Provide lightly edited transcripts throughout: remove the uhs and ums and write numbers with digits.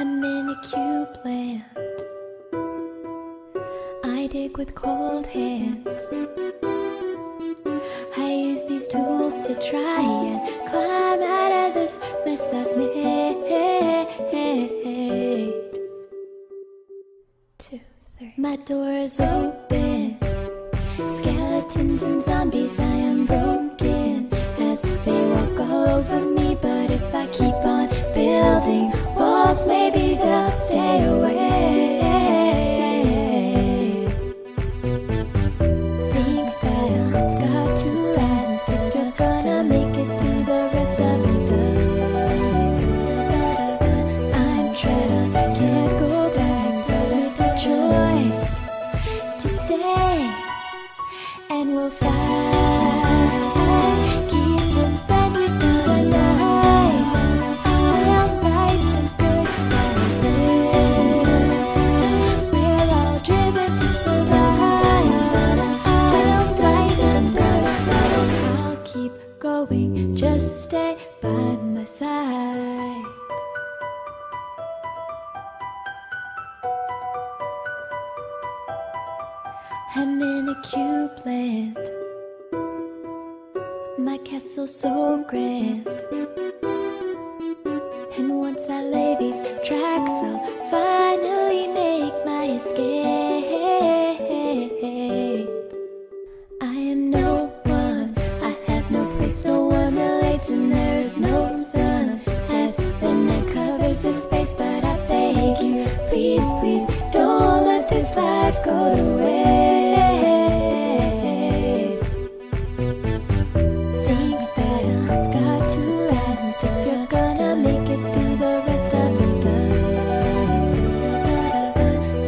a mini-cube plant. I dig with cold hands. I use these tools to try and climb out of this mess I've made. 2, 3. My door is open. Skeletons and zombies, I am broken as they walk all over me. But if I keep on building walls, maybe they'll stay away. Think fast, it's got to last if you're gonna make it through the rest of the day. I'm trapped, I can't go back, but with a choice to stay, and we'll fight. Keep defending the night. We'll fight the good fight. We're all driven to survive. We'll fight the good fight. I'll keep going, just stay by my side. I'm in a cube land. My castle's so grand. And once I lay these tracks, I'll finally make my escape. I am no one, I have no place, no one relates, and there is no sun as the night covers this space. But I beg you, please, please, don't let this life go to waste. Think fast, it's got to last if you're gonna make it through the rest of the day.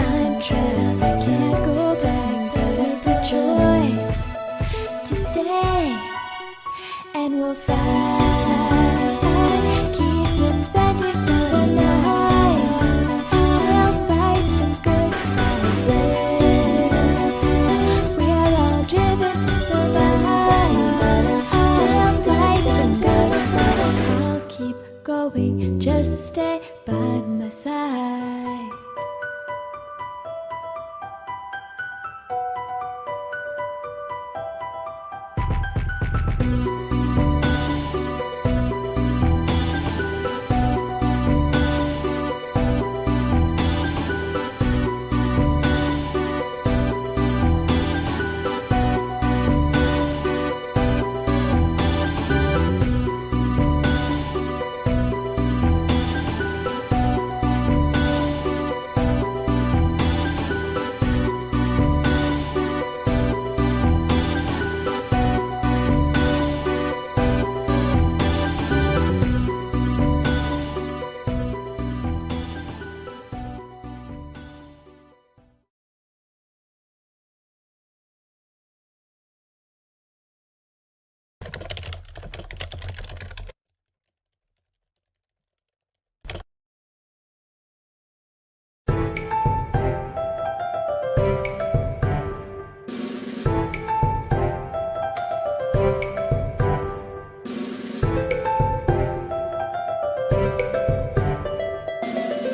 I'm trapped, I can't go back, but with a choice to stay, and we'll fight. Keep defending the night. We'll fight the good fight. We're all driven to survive. We'll fight the good fight. I'll keep going, just stay by my side.